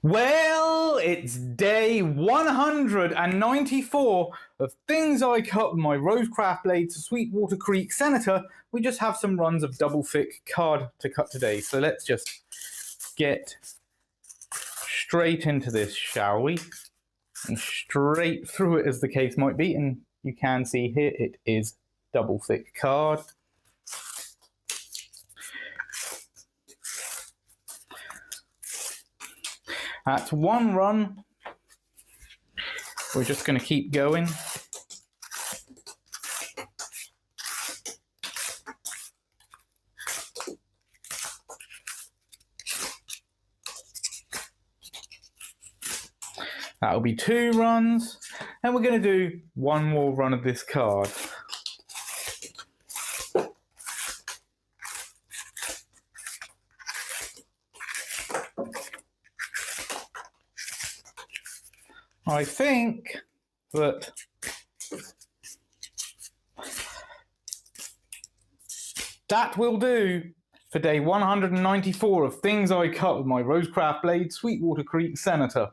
Well, it's day 194 of Things I Cut with my Bushcraft blades, Sweetwater Creek Senator. We just have some runs of double thick card to cut today, so let's just get straight into this, shall we? And straight through it, as the case might be, and you can see here it is double thick card. That's one run. We're just going to keep going. That'll be 2 runs, and we're going to do one more run of this card. I think that that will do for day 194 of Things I Cut with my Bushcraft blade, Sweetwater Creek Senator.